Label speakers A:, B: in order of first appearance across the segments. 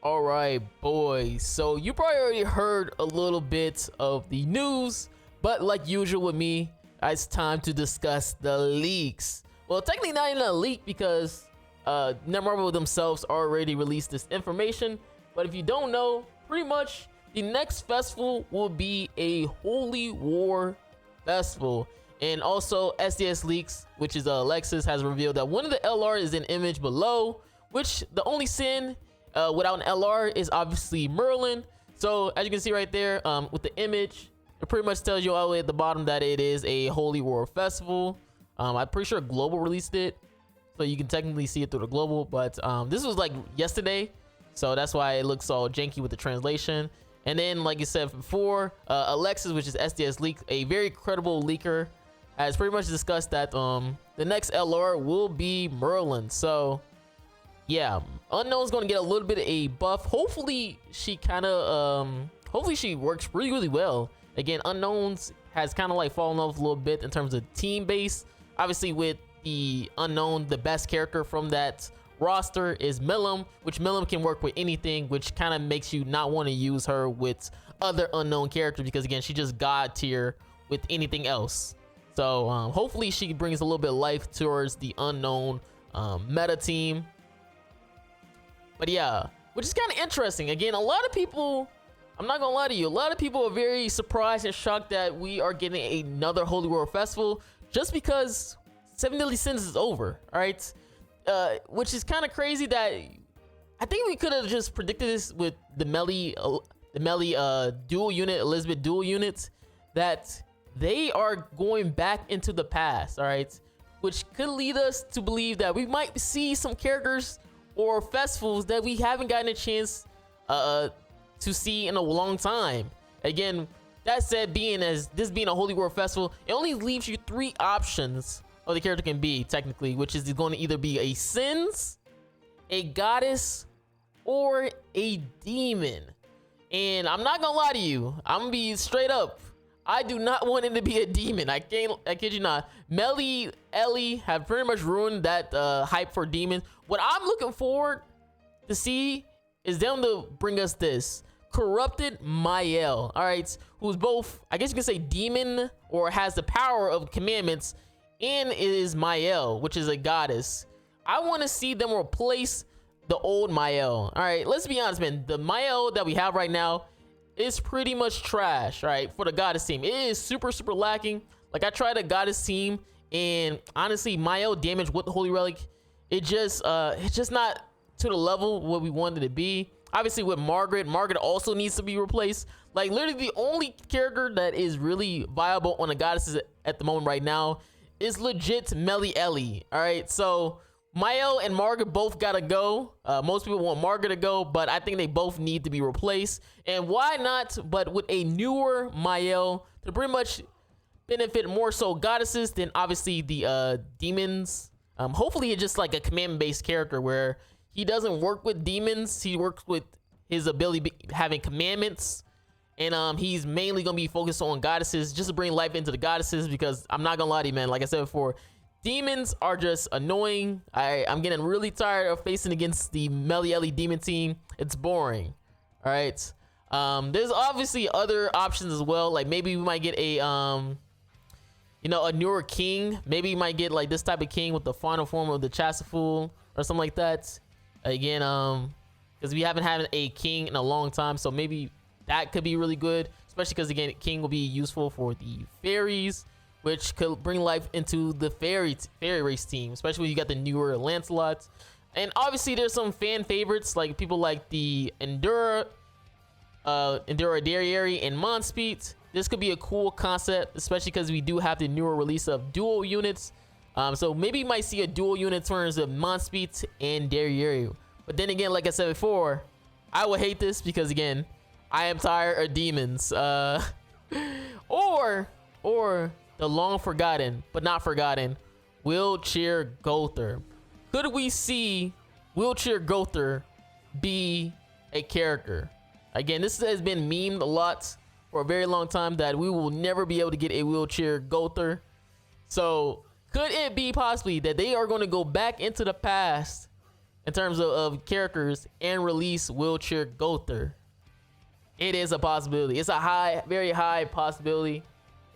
A: All right, boys. So you probably already heard a little bit of the news, but like usual with me, it's time to discuss the leaks. Well, technically not even a leak because Netmarble themselves already released this information. But if you don't know, pretty much the next festival will be a Holy War festival. And also SDS Leaks, which is Alexis, has revealed that one of the LR is an image below, which the only sin without an LR is obviously Merlin. So as you can see right there with the image, it pretty much tells you all the way at the bottom that it is a Holy War festival. I'm pretty sure Global released it, so you can technically see it through the Global, but this was like yesterday, so that's why it looks all janky with the translation. And then, like you said before, Alexis, which is SDS Leak, a very credible leaker, has pretty much discussed that the next LR will be Merlin. So yeah, Unknown's gonna get a little bit of a buff. Hopefully she kind of hopefully she works really well. Again, Unknowns has kind of like fallen off a little bit in terms of team base. Obviously with the Unknown, the best character from that roster is Milim, which Milim can work with anything, which kind of makes you not want to use her with other Unknown characters, because again, she's just god tier with anything else. So hopefully she brings a little bit of life towards the Unknown meta team. But yeah, which is kind of interesting. Again, a lot of people, I'm not gonna lie to you, a lot of people are very surprised and shocked that we are getting another Holy War Festival just because Seven Deadly Sins is over. All right, which is kind of crazy that I think we could have just predicted this with the Melly dual unit, Elizabeth dual units, that they are going back into the past. All right, which could lead us to believe that we might see some characters or festivals that we haven't gotten a chance to see in a long time. Again, that said, being a Holy War festival, it only leaves you 3 options of the character can be technically, which is going to either be a Sins, a Goddess, or a Demon. And I'm not gonna lie to you, I'm gonna be straight up, I do not want it to be a Demon. I kid you not. Melly, Ellie have pretty much ruined that hype for Demons. What I'm looking forward to see is them to bring us this Corrupted Mael, all right, who's both, I guess you can say, demon or has the power of commandments, and is Mael, which is a goddess. I want to see them replace the old Mael. All right, let's be honest, man. The Mael that we have right now is pretty much trash, right? For the goddess team, it is super lacking. Like, I tried a goddess team, and honestly, Mael damage with the Holy Relic, it's just not to the level what we wanted it to be. Obviously with Margaret also needs to be replaced. Like, literally the only character that is really viable on the goddesses at the moment right now is legit Melly Ellie. All right, so Mael and Margaret both gotta go. Most people want Margaret to go, but I think they both need to be replaced. And why not but with a newer Mael to pretty much benefit more so goddesses than obviously the demons. Hopefully it's just like a command based character where he doesn't work with demons, he works with his ability having commandments, and he's mainly gonna be focused on goddesses just to bring life into the goddesses, because I'm not gonna lie to you, man, like I said before, demons are just annoying. I'm getting really tired of facing against the Melly Ellie demon team. It's boring. All right, there's obviously other options as well, like maybe we might get a you know, a newer king. Maybe you might get like this type of king with the final form of the Chastaful or something like that. Again, because we haven't had a king in a long time, so maybe that could be really good, especially because again, king will be useful for the fairies, which could bring life into the fairy race team, especially when you got the newer Lancelots. And obviously there's some fan favorites, like people like the Endura Derriere and Monspeed. This could be a cool concept, especially because we do have the newer release of dual units. So maybe you might see a dual unit in terms of Monspeed and Derriere. But then again, like I said before, I would hate this because again, I am tired of demons. Or the long forgotten but not forgotten Wheelchair Gother. Could we see Wheelchair Gother be a character? Again, this has been memed a lot for a very long time that we will never be able to get a Wheelchair Gother. So could it be possibly that they are going to go back into the past in terms of characters and release Wheelchair Gother. It is a possibility. It's a very high possibility,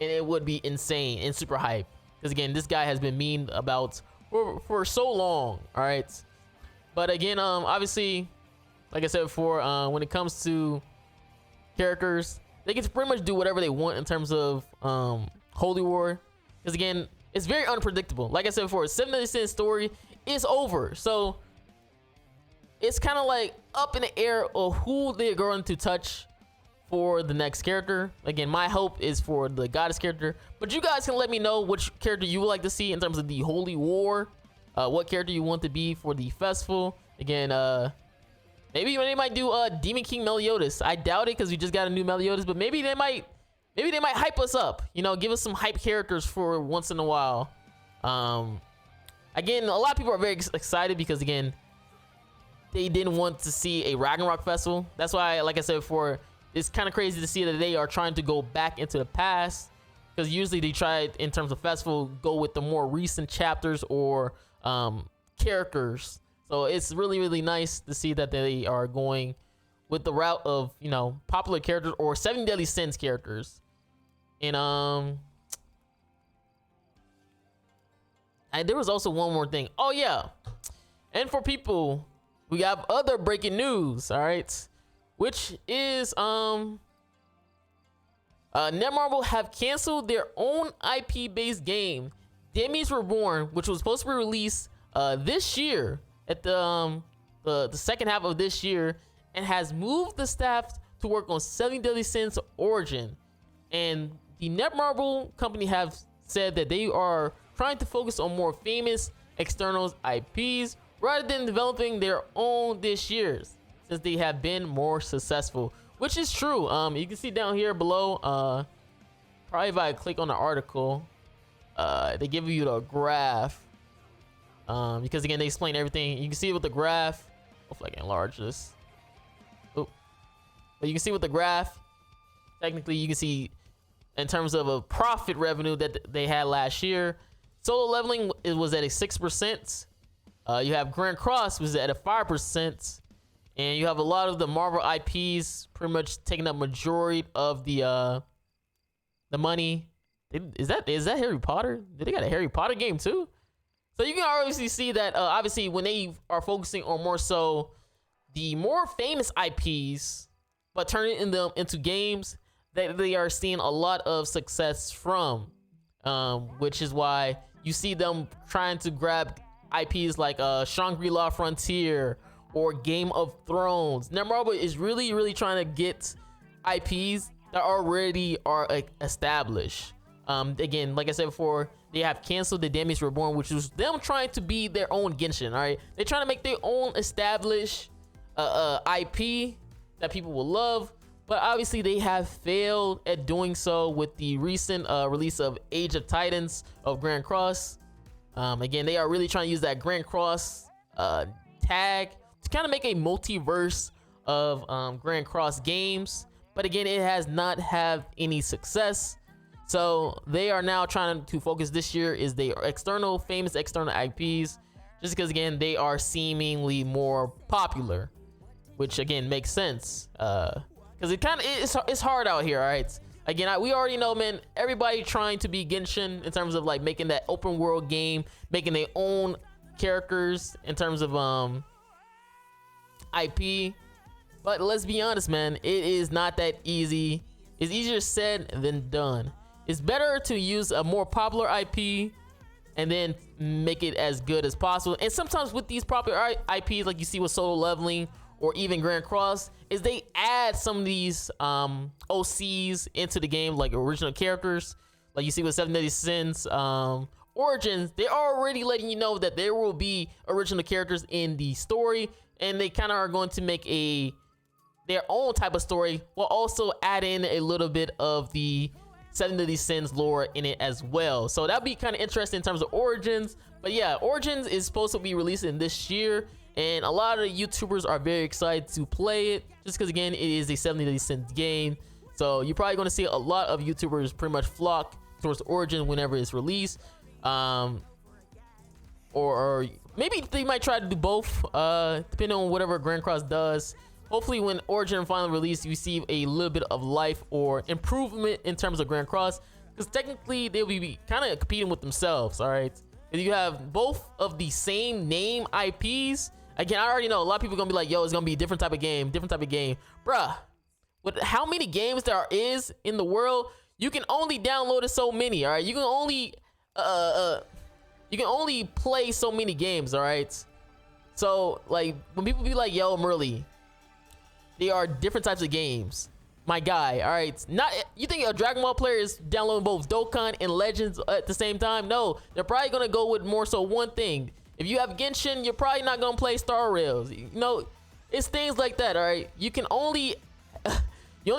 A: and it would be insane and super hype. Because again, this guy has been memed about for so long. All right, but again, obviously, like I said before, when it comes to characters, they can pretty much do whatever they want in terms of Holy War. Because again, it's very unpredictable. Like I said before, 7 Deadly Sins story is over, so it's kind of like up in the air of who they're going to touch for the next character. Again, my hope is for the goddess character, but you guys can let me know which character you would like to see in terms of the Holy War. What character you want to be for the festival. Again, maybe they might do Demon King Meliodas. I doubt it because we just got a new Meliodas, but maybe they might hype us up, you know, give us some hype characters for once in a while. Again, a lot of people are very excited because again, they didn't want to see a Ragnarok festival. That's why, like I said before, it's kind of crazy to see that they are trying to go back into the past, because usually they try, in terms of festival, go with the more recent chapters or characters. So it's really, really nice to see that they are going with the route of, you know, popular characters or 7 Deadly Sins characters. And there was also one more thing. Oh yeah, and for people, we have other breaking news. All right, which is Netmarble have canceled their own IP based game, DEVS Reborn, which was supposed to be released this year at the second half of this year, and has moved the staff to work on 7 Deadly Sins Origin. And the Netmarble company have said that they are trying to focus on more famous external IPs rather than developing their own this year, since they have been more successful, which is true. You can see down here below, probably if I click on the article, they give you the graph, because again, they explain everything. You can see with the graph, hopefully I can enlarge this. Oh, but you can see with the graph, technically you can see in terms of a profit revenue that they had last year, solo leveling, it was at a 6%. You have grandcross was at a 5%, and you have a lot of the Marvel IPs pretty much taking up majority of the money. Is that Harry Potter? Did they got a Harry Potter game too? So you can obviously see that obviously when they are focusing on more so the more famous IPs, but turning them into games, that they are seeing a lot of success from, which is why you see them trying to grab IPs like Shangri-La Frontier or Game of Thrones. Netmarble is really, really trying to get IPs that already are established. Again, like I said before, they have canceled the DEVS Reborn, which was them trying to be their own Genshin. All right, they're trying to make their own established IP that people will love. But obviously they have failed at doing so with the recent release of Age of Titans of Grand Cross. Again, they are really trying to use that Grand Cross tag to kind of make a multiverse of Grand Cross games. But again, it has not had any success. So they are now trying to focus this year is the famous external IPs, just because again, they are seemingly more popular, which again makes sense. Because it's hard out here, all right? Again, we already know, man, everybody trying to be Genshin in terms of like making that open world game, making their own characters in terms of IP. But let's be honest, man, it is not that easy. It's easier said than done. It's better to use a more popular IP and then make it as good as possible. And sometimes with these popular IPs, like you see with solo leveling or even Grand Cross, is they add some of these OCs into the game, like original characters, like you see with 7 Deadly Sins Origins. They're already letting you know that there will be original characters in the story, and they kind of are going to make their own type of story, while also add in a little bit of the 7 Deadly Sins lore in it as well. So that'd be kind of interesting in terms of Origins. But yeah, Origins is supposed to be releasing this year, and a lot of the YouTubers are very excited to play it, just because again, it is a 7 Deadly Sins game. So you're probably going to see a lot of YouTubers pretty much flock towards Origin whenever it's released, or maybe they might try to do both, depending on whatever grandcross does. Hopefully when Origin finally released, you see a little bit of life or improvement in terms of grandcross, because technically they'll be kind of competing with themselves. All right, if you have both of the same name IPs, again, I already know a lot of people are gonna be like, yo, it's gonna be a different type of game, bruh. With how many games there is in the world, you can only download it so many. All right, you can only play so many games. All right, so like when people be like, yo, Marilli, they are different types of games, my guy. All right, not you think a Dragon Ball player is downloading both Dokkan and Legends at the same time? No, they're probably gonna go with more so one thing. If you have Genshin, you're probably not gonna play Star Rails. You know, it's things like that. All right, you only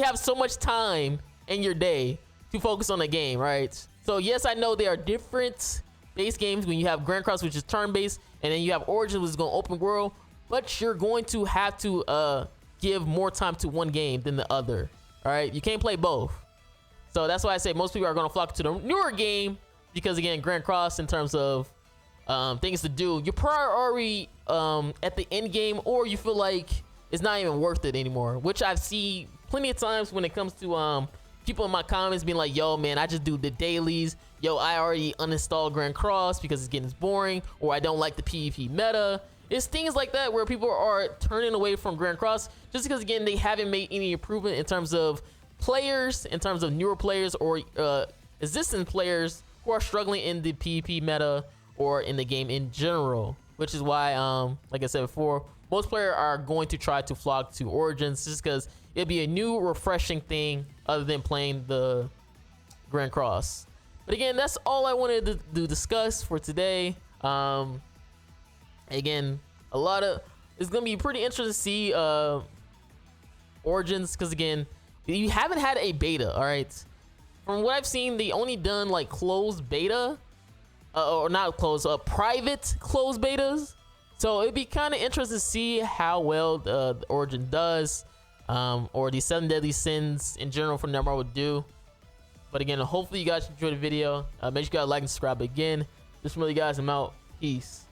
A: have so much time in your day to focus on a game, right? So yes, I know there are different base games when you have grandcross, which is turn-based, and then you have Origins, which is going open world, but you're going to have to give more time to one game than the other. All right, you can't play both. So that's why I say most people are going to flock to the newer game, because again, grandcross in terms of things to do, you're probably already at the end game, or you feel like it's not even worth it anymore, which I've seen plenty of times when it comes to people in my comments being like, yo man, I just do the dailies, yo, I already uninstalled grandcross because it's getting boring, or I don't like the PvP meta. It's things like that where people are turning away from grandcross just because, again, they haven't made any improvement in terms of players, in terms of newer players or existing players who are struggling in the PvP meta or in the game in general, which is why like I said before, most players are going to try to flock to Origins just because it'll be a new refreshing thing other than playing the grandcross. But again, that's all I wanted to discuss for today. Again, it's gonna be pretty interesting to see Origins, because again, you haven't had a beta. All right, from what I've seen, they only done like closed beta, or not closed, private closed betas. So it'd be kind of interesting to see how well the Origin does, or the 7 Deadly Sins in general for Netmarble would do. But again, hopefully you guys enjoyed the video. Make sure you guys like and subscribe again. Just from you guys, I'm out. Peace.